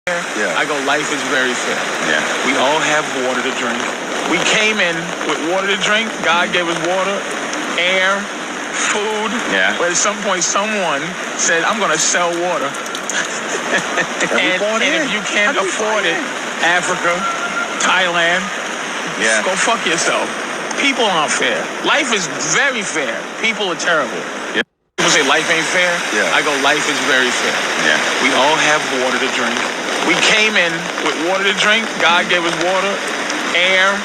Yeah. I go, life is very fair. Yeah. We all have water to drink. We came in with water to drink. God gave us water, air, food. Yeah. But at some point, someone said, I'm going to sell water. and if you can't afford it, Africa, Thailand, go fuck yourself. People aren't fair. Life is very fair. People are terrible. Yeah. People say life ain't fair. Yeah. I go, life is very fair. Yeah. We all have water to drink. We came in with water to drink. God gave us water, air,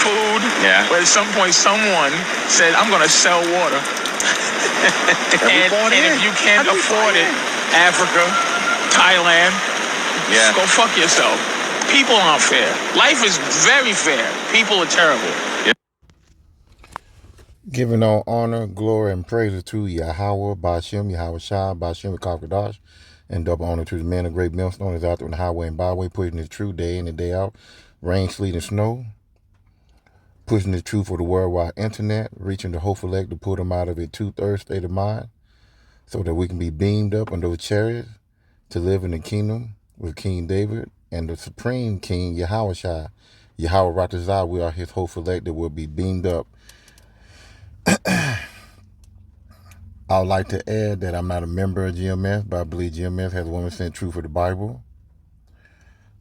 food. Yeah. But at some point, someone said, I'm going to sell water. and if you can't afford it, Africa, Thailand, go fuck yourself. People aren't fair. Life is very fair. People are terrible. Yeah. Giving all honor, glory, and praise to Yahweh, Bashem, Yahweh Shah, Bashem, Kakadash, and double honor to the man of great millstone is out there on the highway and byway, pushing the truth day in and day out, rain, sleet, and snow, pushing the truth for the worldwide internet, reaching the hopeful elect to pull them out of a two-third state of mind, so that we can be beamed up on those chariots to live in the kingdom with King David and the supreme King Yahweh Shai. Yahweh Ratazah, we are his hopeful elect that will be beamed up. I would like to add that I'm not a member of GMS, but I believe GMS has 1% truth of the Bible.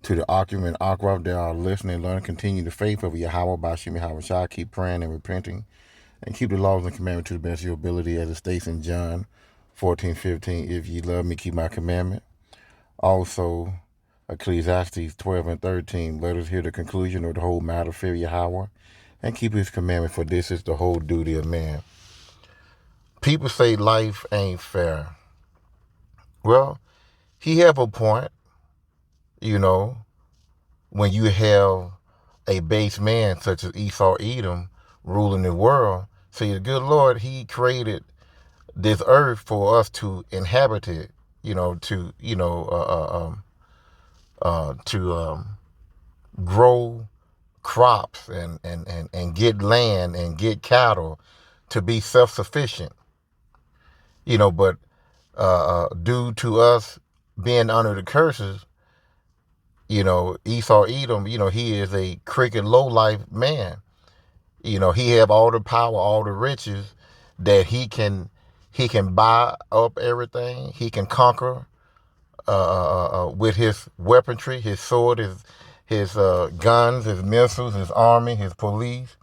To the Akim and Akraf, they are listening and learning, continue the faith of Yahweh, Bashim Yahweh Shai, keep praying and repenting, and keep the laws and commandments to the best of your ability, as it states in John 14:15. If ye love me, keep my commandment. Also, Ecclesiastes 12:13. Let us hear the conclusion of the whole matter, fear Yahweh, and keep his commandment, for this is the whole duty of man. People say life ain't fair. Well, he have a point, when you have a base man such as Esau Edom ruling the world. See, the good Lord, he created this earth for us to inhabit it, to grow crops and get land and get cattle, to be self-sufficient. But due to us being under the curses, Esau Edom, he is a crooked, low-life man. He have all the power, all the riches, that he can buy up everything. He can conquer with his weaponry, his sword, his guns, his missiles, his army, his police.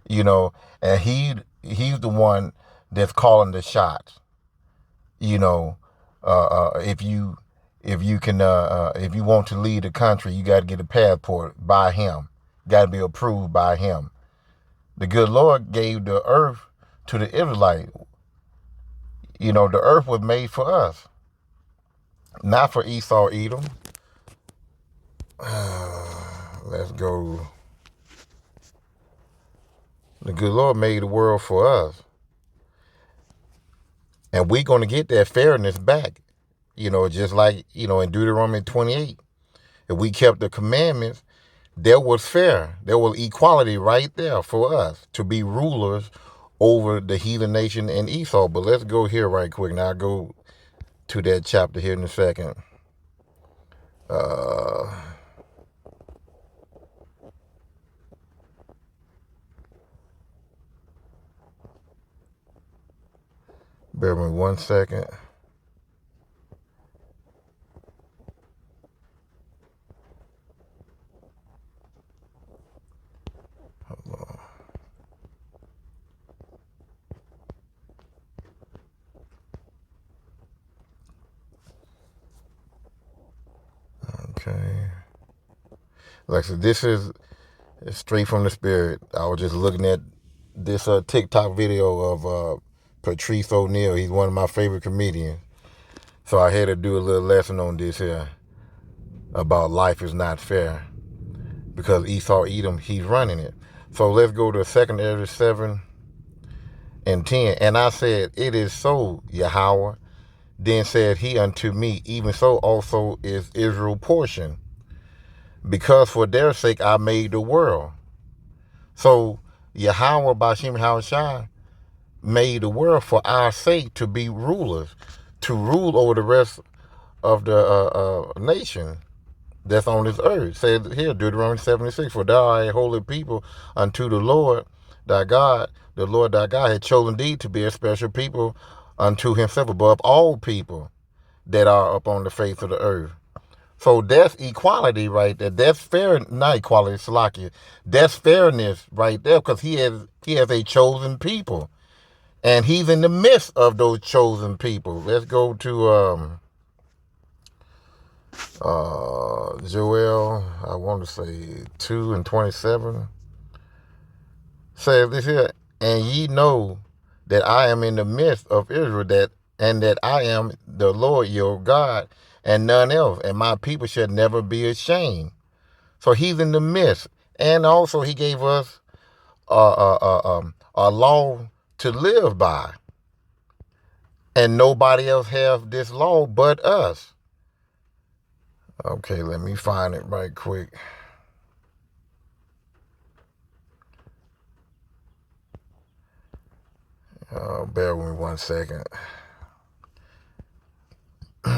And he's the one that's calling the shots. If you want to leave the country, you got to get a passport by him. Got to be approved by him. The good Lord gave the earth to the Israelites. The earth was made for us, not for Esau Edom. Let's go. The good Lord made the world for us. And we're going to get that fairness back, just like, in Deuteronomy 28. If we kept the commandments, there was fair. There was equality right there for us to be rulers over the heathen nation and Esau. But let's go here right quick. Now I'll go to that chapter here in a second. Bear with me 1 second. Hold on. Okay. Like I said, this is straight from the spirit. I was just looking at this TikTok video of Patrice O'Neal. He's one of my favorite comedians. So I had to do a little lesson on this here about life is not fair, because Esau Edom, he's running it. So let's go to 2 Ezra 7:10. And I said, it is so, Yahweh. Then said he unto me, even so also is Israel portion, because for their sake I made the world. So Yahweh Bashim Hawashai made the world for our sake, to be rulers, to rule over the rest of the nation. that's on this earth. Says here, Deuteronomy 76, for thou art a holy people unto the Lord thy God. The Lord thy God had chosen thee to be a special people unto himself above all people that are upon the face of the earth. So that's equality right there. That's fair, not equality, Salakia. That's fairness right there, because he has a chosen people. And he's in the midst of those chosen people. Let's go to Joel, I want to say 2:27. Says this here, and ye know that I am in the midst of Israel, and that I am the Lord your God, and none else, and my people shall never be ashamed. So he's in the midst. And also he gave us a law to live by. And nobody else have this law but us. Okay, let me find it right quick. Bear with me 1 second. No.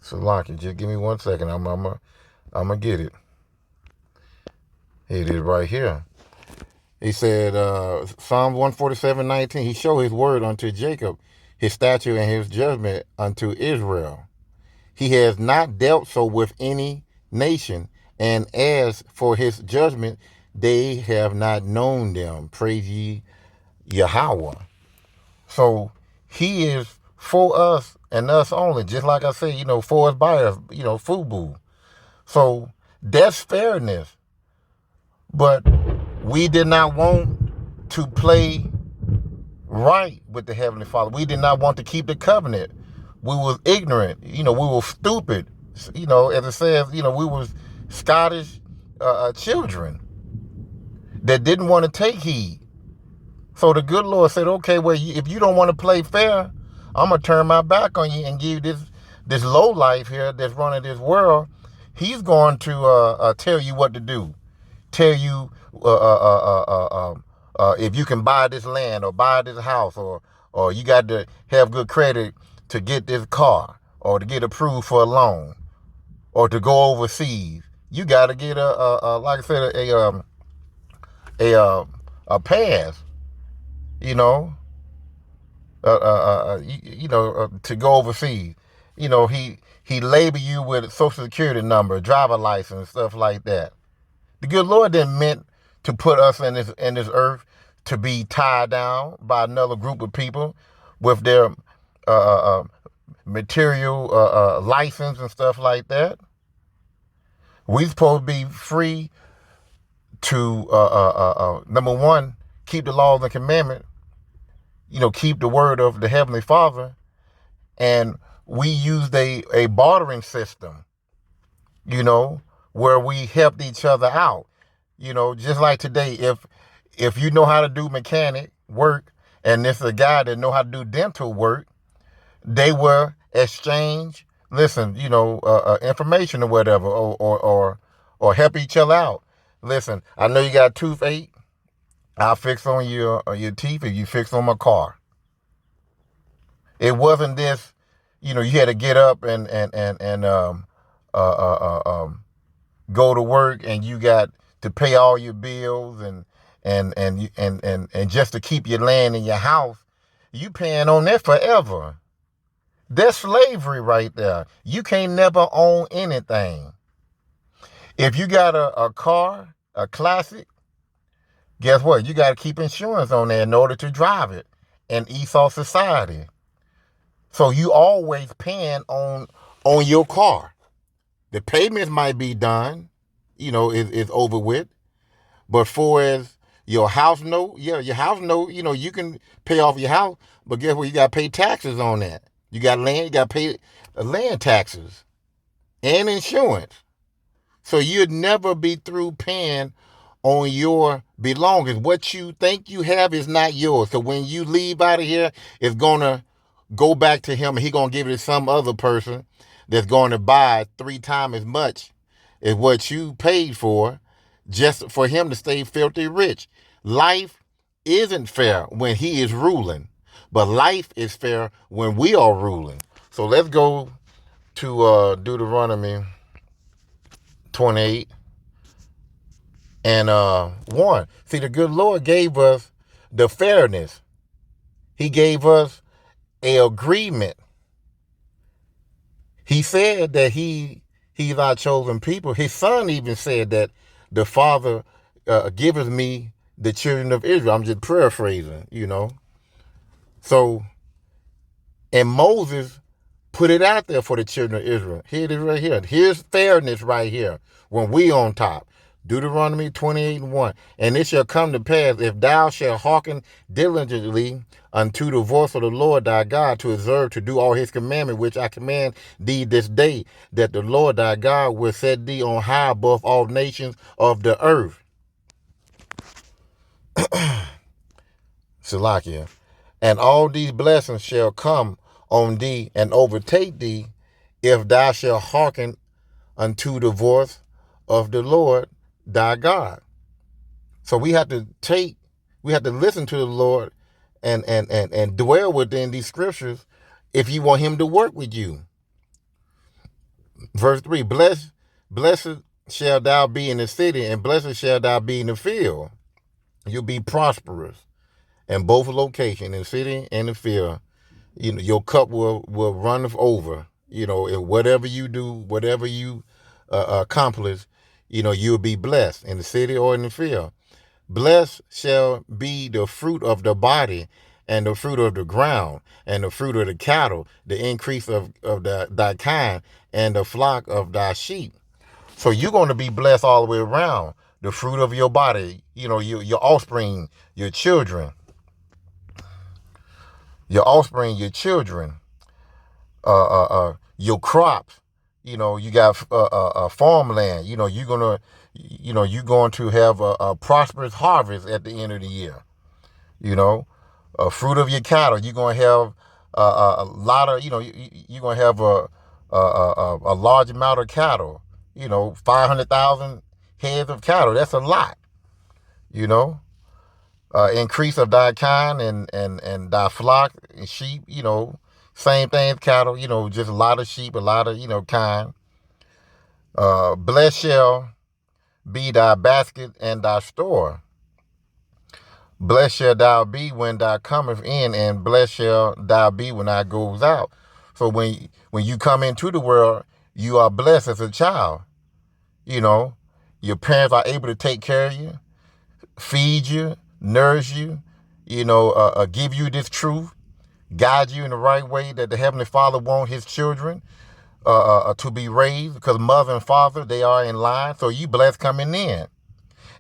Salaki, just give me 1 second. I'm gonna get it. Here it is right here. He said, Psalm 147:19, he showed his word unto Jacob, his statute and his judgment unto Israel. He has not dealt so with any nation, and as for his judgment, they have not known them. Praise ye Yahweh. So he is for us and us only, just like I said, for us, by us, FUBU. So that's fairness. But we did not want to play right with the Heavenly Father. We did not want to keep the covenant. We was ignorant. We were stupid. As it says, we was Scottish children that didn't want to take heed. So the good Lord said, okay, well, if you don't want to play fair, I'm going to turn my back on you and give you this low life here that's running this world. He's going to tell you what to do. Tell you if you can buy this land or buy this house, or you got to have good credit to get this car, or to get approved for a loan, or to go overseas. You got to get like I said, a pass. To go overseas. He label you with a social security number, driver license, stuff like that. The good Lord didn't meant to put us in this earth to be tied down by another group of people with their material license and stuff like that. We supposed to be free to number one, keep the laws and commandments. Keep the word of the Heavenly Father, and we used a bartering system. Where we helped each other out. Just like today, if you know how to do mechanic work, and there's a guy that know how to do dental work, they will exchange, information or whatever, or help each other out. Listen, I know you got toothache. I'll fix on your teeth if you fix on my car. It wasn't this, you had to get up and go to work, and you got to pay all your bills and just to keep your land in your house. You paying on that forever. That's slavery right there. You can't never own anything. If you got a car, a classic, guess what? You got to keep insurance on there in order to drive it in Esau society. So you always paying on your car. The payments might be done, is over with. But for as your house note, your house note, you can pay off your house, but guess what? You got to pay taxes on that. You got land, you got to pay land taxes and insurance. So you'd never be through paying on your belongings. What you think you have is not yours. So when you leave out of here, it's going to go back to him, and he's going to give it to some other person that's going to buy 3 times as much as what you paid for, just for him to stay filthy rich. Life isn't fair when he is ruling, but life is fair when we are ruling. So let's go to Deuteronomy 28 and 1. See, the good Lord gave us the fairness. He gave us an agreement. He said that he's our chosen people. His son even said that the Father giveth me the children of Israel. I'm just paraphrasing, So, and Moses put it out there for the children of Israel. Here it is right here. Here's fairness right here when we on top. Deuteronomy 28:1. And it shall come to pass, if thou shalt hearken diligently unto the voice of the Lord thy God, to observe to do all his commandments, which I command thee this day, that the Lord thy God will set thee on high above all nations of the earth. Salakia. And all these blessings shall come on thee and overtake thee, if thou shalt hearken unto the voice of the Lord thy God. So we have to listen to the Lord and dwell within these scriptures if you want him to work with you. Verse 3, blessed shall thou be in the city, and blessed shall thou be in the field. You'll be prosperous in both locations, in the city and the field. Your cup will run over. Whatever you do, whatever you accomplish, you'll be blessed in the city or in the field. Blessed shall be the fruit of the body, and the fruit of the ground, and the fruit of the cattle, the increase of thy kind, and the flock of thy sheep. So you're going to be blessed all the way around. The fruit of your body, your offspring, your children. Your children, your crops. You got farmland. You're going to have a prosperous harvest at the end of the year. Fruit of your cattle. You're going to have a lot of. You're going to have a large amount of cattle. 500,000 heads of cattle. That's a lot. Increase of thy kind and thy flock and sheep, same thing as cattle, just a lot of sheep, a lot of, kind. Blessed shall be thy basket and thy store. Blessed shall thou be when thou comest in, and blessed shall thou be when thou goes out. So when you come into the world, you are blessed as a child. Your parents are able to take care of you, feed you, nourish you, give you this truth, guide you in the right way that the Heavenly Father wants his children to be raised, because mother and father, they are in line. So you blessed coming in,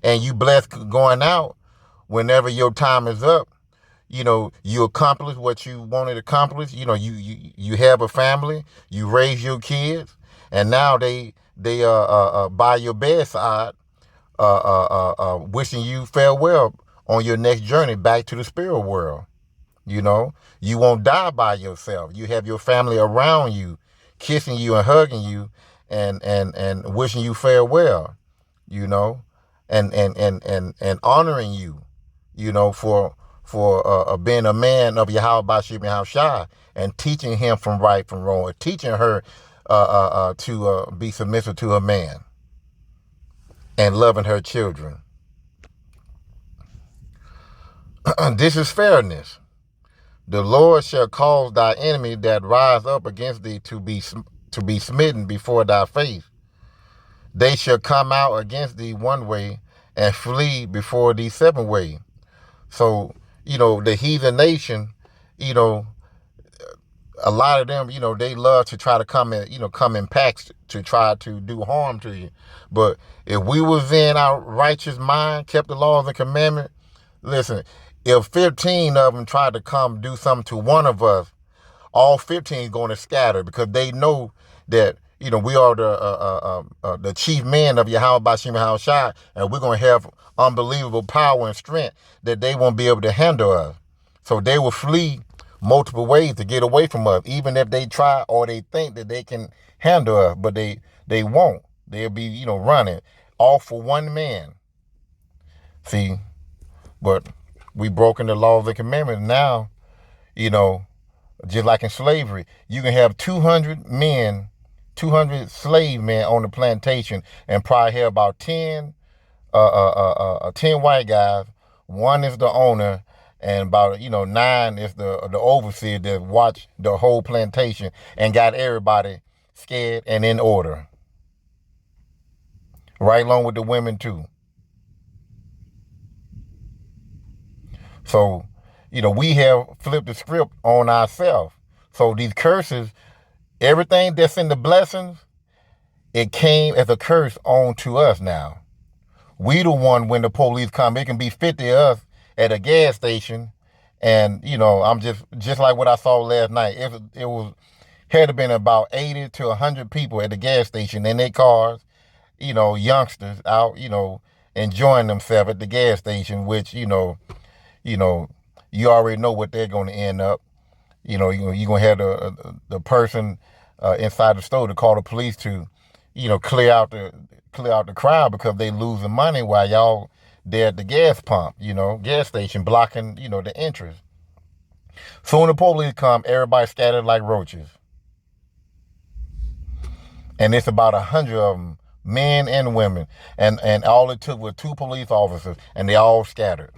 and you blessed going out. Whenever your time is up, you accomplish what you wanted to accomplish. You have a family, you raise your kids, and now they by your bedside, wishing you farewell on your next journey back to the spirit world. You won't die by yourself. You have your family around you, kissing you and hugging you, and wishing you farewell. And honoring you, for being a man of Yahweh Bashim Yahushua, and teaching him from right from wrong, teaching her to be submissive to a man, and loving her children. This is fairness. The Lord shall cause thy enemy that rise up against thee to be smitten before thy face. They shall come out against thee one way, and flee before thee seven ways. So, the heathen nation, a lot of them, they love to try to come in packs to try to do harm to you. But if we was in our righteous mind, kept the laws and commandments, listen, if 15 of them tried to come do something to one of us, all 15 is going to scatter, because they know that, we are the chief men of Yahweh Bashim Yahushua, and we're going to have unbelievable power and strength that they won't be able to handle us. So they will flee multiple ways to get away from us, even if they try or they think that they can handle us, but they won't. They'll be, running all for one man. See, but We broken the laws and commandments. Now, just like in slavery, you can have 200 men, 200 slave men on the plantation, and probably have about 10 white guys. One is the owner, and about 9 is the overseer that watch the whole plantation and got everybody scared and in order. Right along with the women too. So, we have flipped the script on ourselves. So these curses, everything that's in the blessings, it came as a curse on to us now. We the one, when the police come, it can be 50 of us at a gas station. And, I'm just like what I saw last night. It had to been about 80 to 100 people at the gas station in their cars, youngsters out, enjoying themselves at the gas station, which, you already know what they're going to end up. You're going to have the person inside the store to call the police to, clear out the crowd because they losing money while y'all there at the gas pump, gas station, blocking, the entrance. Soon the police come, everybody scattered like roaches. And it's about 100 of them, men and women. And all it took was 2 police officers, and they all scattered.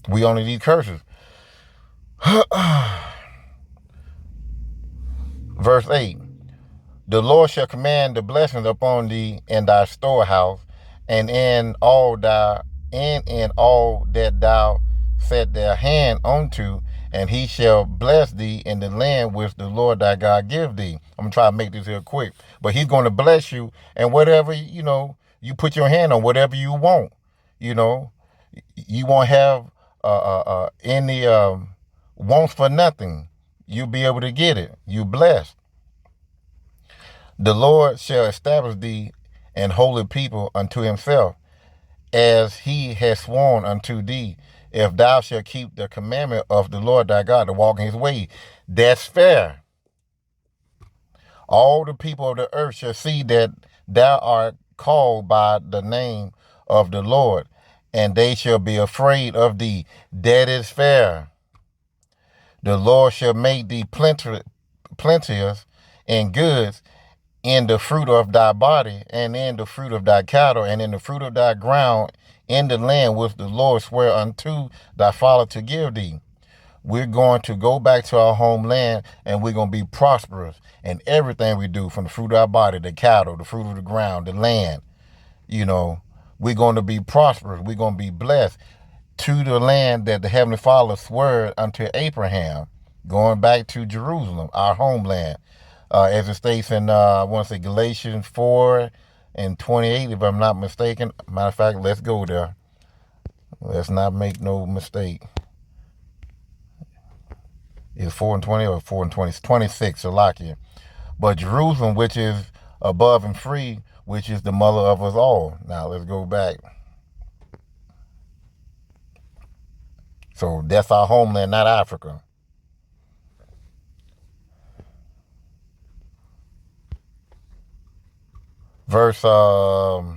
We only need curses. Verse 8. The Lord shall command the blessings upon thee in thy storehouse, and in all that thou set thy hand unto, and he shall bless thee in the land which the Lord thy God give thee. I'm going to try to make this here quick. But he's going to bless you, and whatever, you put your hand on, whatever you want. You won't have any wants for nothing. You'll be able to get it. You blessed. The Lord shall establish thee an holy people unto himself, as he has sworn unto thee, if thou shalt keep the commandment of the Lord thy God to walk in his way. That's fair. All the people of the earth shall see that thou art called by the name of the Lord, and they shall be afraid of thee. That is fair. The Lord shall make thee plenteous in goods, in the fruit of thy body, and in the fruit of thy cattle, and in the fruit of thy ground, in the land which the Lord sware unto thy father to give thee. We're going to go back to our homeland, and we're going to be prosperous in everything we do, from the fruit of our body, the cattle, the fruit of the ground, the land. We're going to be prosperous. We're going to be blessed to the land that the Heavenly Father swore unto Abraham, going back to Jerusalem, our homeland. As it states in, I want to say Galatians 4:28, if I'm not mistaken. Matter of fact, let's go there. Let's not make no mistake. It's 4:20 or 4:20? 26, Salakia. But Jerusalem, which is above and free, which is the mother of us all. Now, let's go back. So that's our homeland, not Africa. Verse 12,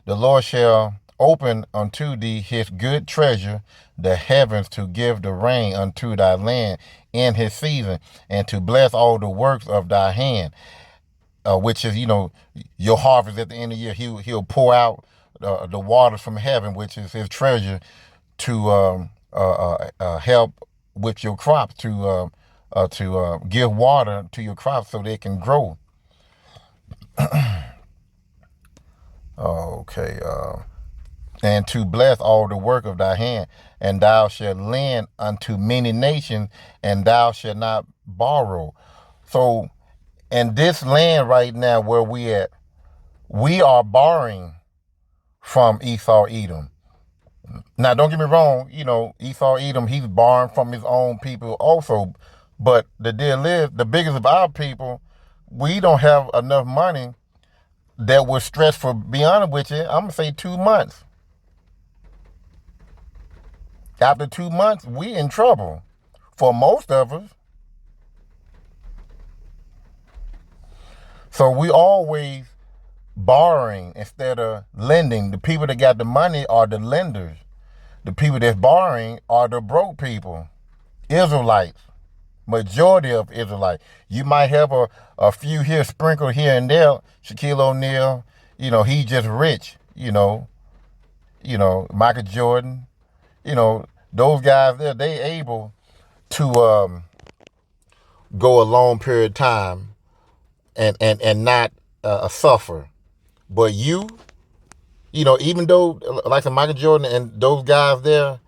the Lord shall open unto thee his good treasure, the heavens, to give the rain unto thy land in his season, and to bless all the works of thy hand, which is, your harvest at the end of the year. He'll pour out the waters from heaven, which is his treasure, to help with your crops, to give water to your crops so they can grow. Okay. And to bless all the work of thy hand, and thou shalt lend unto many nations, and thou shalt not borrow. So in this land right now where we at, we are borrowing from Esau Edom. Now, don't get me wrong, Esau Edom, he's borrowing from his own people also. But the deal is, the biggest of our people, we don't have enough money that was stretched, for, be honest with you, I'm going to say 2 months. After 2 months, we in trouble for most of us. So we always borrowing instead of lending. The people that got the money are the lenders. The people that's borrowing are the broke people, Israelites. Majority of Israelites. You might have a few here sprinkled here and there. Shaquille O'Neal, he just rich, Michael Jordan, those guys there, they able to go a long period of time and not suffer. But even though like the Michael Jordan and those guys there,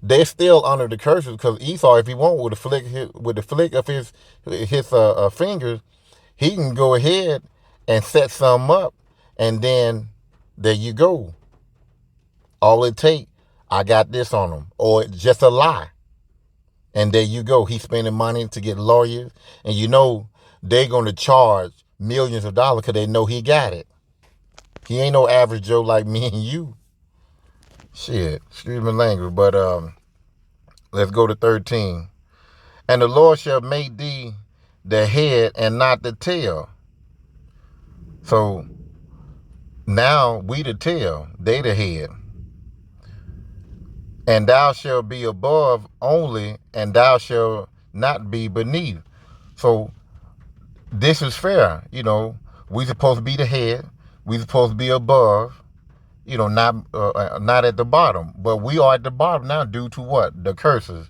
they're still under the curses, because Esau, if he want, with the flick of his fingers, he can go ahead and set some up, and then there you go. All it take, I got this on him, or it's just a lie, and there you go. He's spending money to get lawyers, and they're gonna charge millions of dollars because they know he got it. He ain't no average Joe like me and you. Shit, excuse my language, but let's go to 13. And the Lord shall make thee the head and not the tail. So now we the tail, they the head. And thou shalt be above only, and thou shalt not be beneath. So this is fair. We supposed to be the head. We supposed to be above. Not at the bottom. But we are at the bottom now due to what? The curses.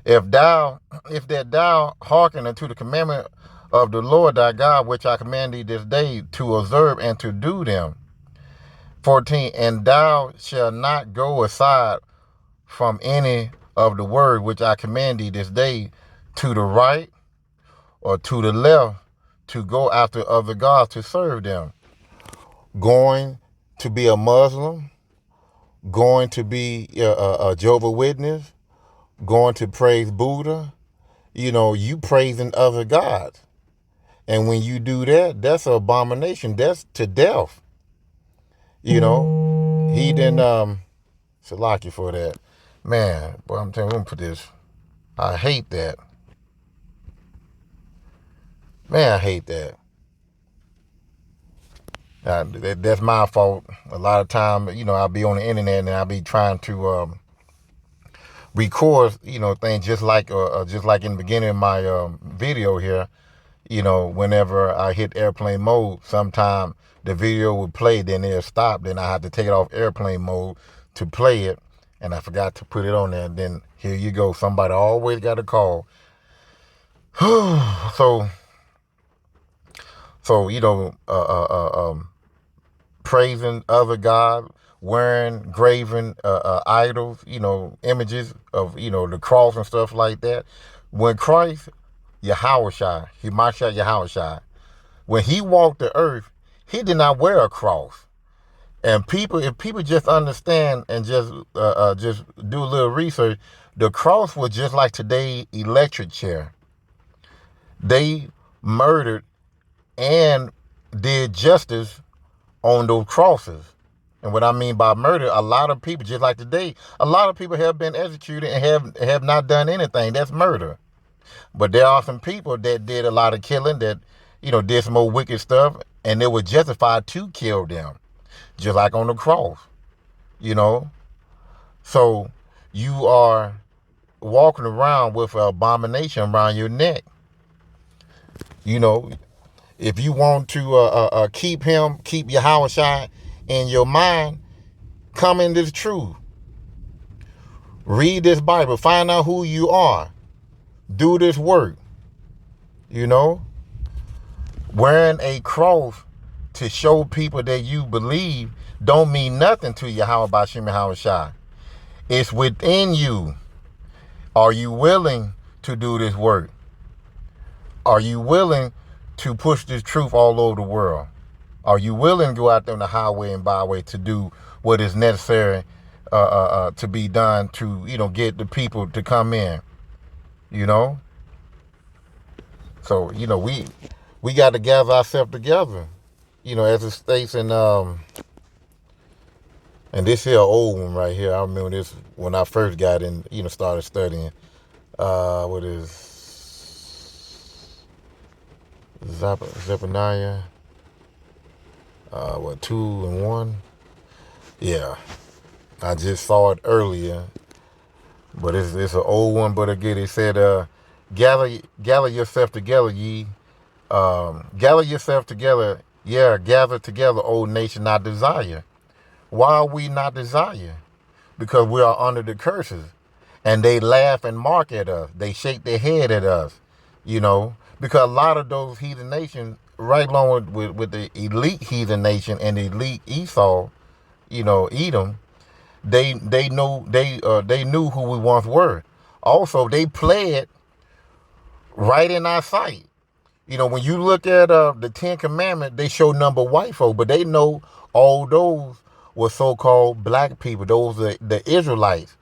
If that thou hearken unto the commandment of the Lord thy God, which I command thee this day, to observe and to do them. 14, and thou shalt not go aside from any of the word which I command thee this day, to the right or to the left, to go after other gods to serve them. Going to be a Muslim, going to be a Jehovah's Witness, going to praise Buddha, you praising other gods. And when you do that, that's an abomination. That's to death. He didn't, Salaki for that. Man, boy, I'm telling you, I'm gonna put this. I hate that. Man, I hate that. That's my fault. A lot of time, I'll be on the internet and I'll be trying to record, things just like in the beginning of my video here. Whenever I hit airplane mode, sometime the video would play, then it'll stop. Then I have to take it off airplane mode to play it, and I forgot to put it on there. Then here you go. Somebody always got a call. So praising other gods, wearing graven idols, images of the cross and stuff like that. When Christ, Yahushua, when he walked the earth, he did not wear a cross. And if people just understand and just do a little research, the cross was just like today's electric chair. They murdered and did justice on those crosses. And what I mean by murder, a lot of people, just like today, a lot of people have been executed and have not done anything. That's murder. But there are some people that did a lot of killing, that, did some more wicked stuff, and they were justified to kill them, just like on the cross, So you are walking around with an abomination around your neck. If you want to keep Yahushua in your mind, come in this truth. Read this Bible. Find out who you are. Do this work. Wearing a cross to show people that you believe don't mean nothing to Yahweh Bashim Yahushua. It's within you. Are you willing to do this work? Are you willing to push this truth all over the world? Are you willing to go out there on the highway and byway to do what is necessary to be done to, get the people to come in? So, we got to gather ourselves together, as it states in, and this here old one right here. I remember this when I first got in, started studying. What is Zephaniah? 2 and 1? Yeah. I just saw it earlier, but it's an old one. But again, it said, gather yourself together, ye. Gather yourself together. Yeah, gather together, old nation, not desire. Why are we not desire? Because we are under the curses. And they laugh and mock at us. They shake their head at us, because a lot of those heathen nations, right along with the elite heathen nation and the elite Esau, Edom, they knew who we once were. Also, they pled right in our sight. When you look at the Ten Commandments, they show number white folk, but they know all those were so-called black people. Those are the Israelites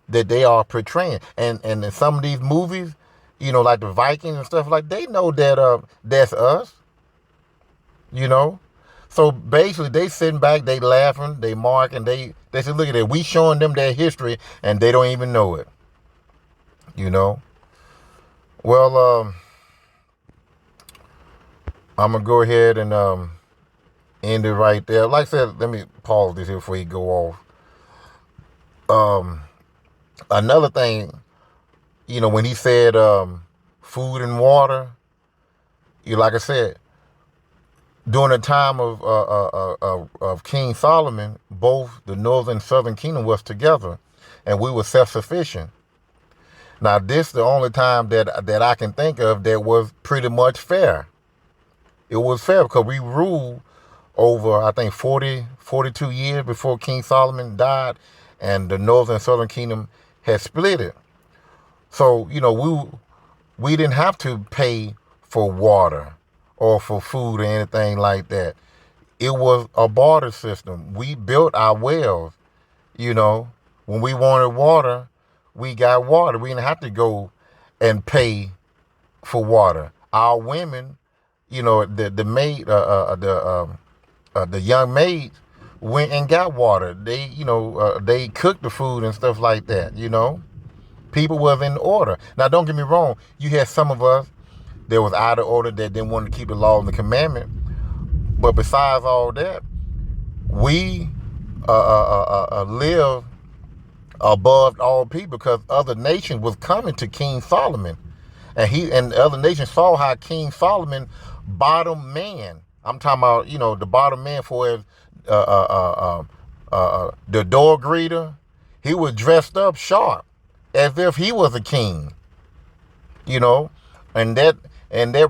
that they are portraying. And in some of these movies, like the Vikings and stuff like, they know that that's us. So basically, they sitting back, they laughing, they marking, they say, look at it, we showing them their history, and they don't even know it. Well, I'm gonna go ahead and end it right there. Like I said, let me pause this here before you go off. Another thing, when he said food and water, like I said, during the time of King Solomon, both the northern and southern kingdom was together, and we were self-sufficient. Now, this is the only time that I can think of that was pretty much fair. It was fair because we ruled over, I think, 42 years before King Solomon died, and the northern and southern kingdom had split it. So, we didn't have to pay for water or for food or anything like that. It was a barter system. We built our wells. When we wanted water, we got water. We didn't have to go and pay for water. Our women, the maid, the young maids went and got water. They, they cooked the food and stuff like that. People was in order. Now, don't get me wrong. You had some of us that was out of order that didn't want to keep the law and the commandment. But besides all that, we live above all people because other nations was coming to King Solomon. And the other nations saw how King Solomon bottom man. I'm talking about, the bottom man for the door greeter. He was dressed up sharp as if he was a king, and that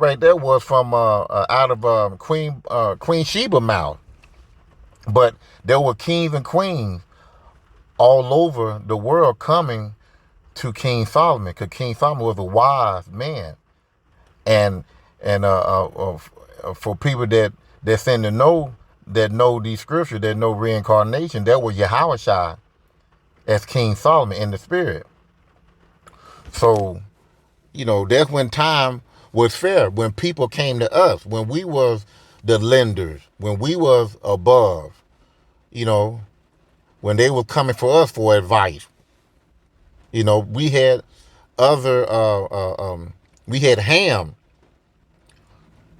right there was from out of Queen Sheba's mouth. But there were kings and queens all over the world coming to King Solomon, because King Solomon was a wise man, and for people that's in the know, that know these scriptures, that know reincarnation, that was Yahushua as King Solomon in the spirit. So, that's when time was fair, when people came to us, when we was the lenders, when we was above, when they were coming for us for advice. We had we had Ham.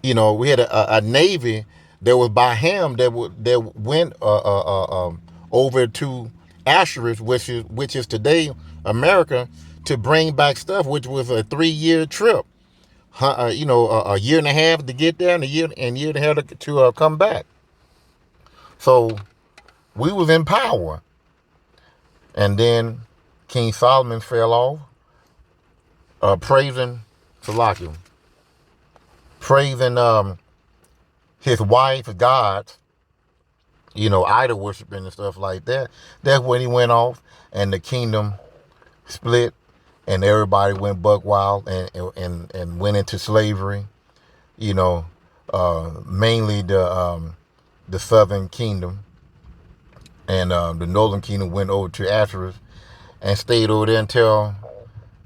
We had a navy that was by Ham that went over to Asherus, which is today America, to bring back stuff, which was a 3-year trip. A year and a half to get there, and a year and a half to come back. So we was in power, and then King Solomon fell off, praising his wife, gods, idol worshiping and stuff like that. That's when he went off, and the kingdom split, and everybody went buck wild and went into slavery. Mainly the southern kingdom, and the northern kingdom went over to Asherus and stayed over there until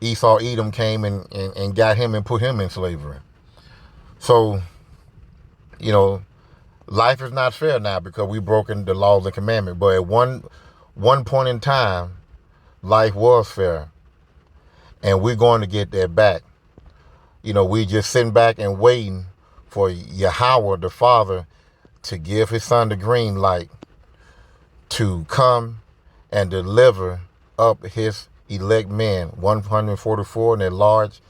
Esau Edom came and got him and put him in slavery. So, life is not fair now because we've broken the laws and commandments. But at one point in time, life was fair. And we're going to get that back. We just sitting back and waiting for Yahweh, the Father, to give his son the green light to come and deliver up his elect men, 144 in a large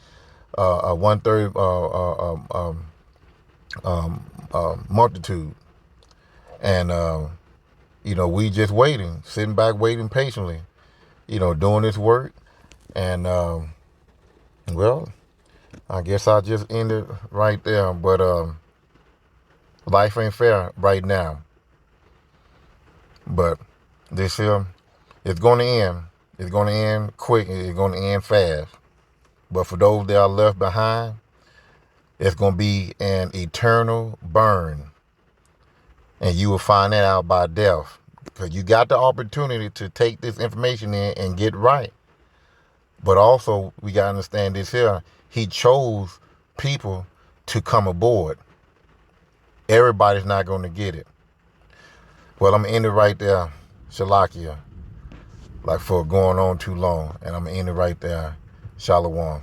1/3 multitude. And, we just waiting, sitting back, waiting patiently, doing this work. And, well, I guess I'll just end it right there. But life ain't fair right now. But this here, it's going to end. It's going to end quick. It's going to end fast. But for those that are left behind, it's going to be an eternal burn. And you will find that out by death. Because you got the opportunity to take this information in and get right. But also, we got to understand this here. He chose people to come aboard. Everybody's not going to get it. Well, I'm going to end it right there. Shalakia. Like for going on too long. And I'm going to end it right there. Shalom.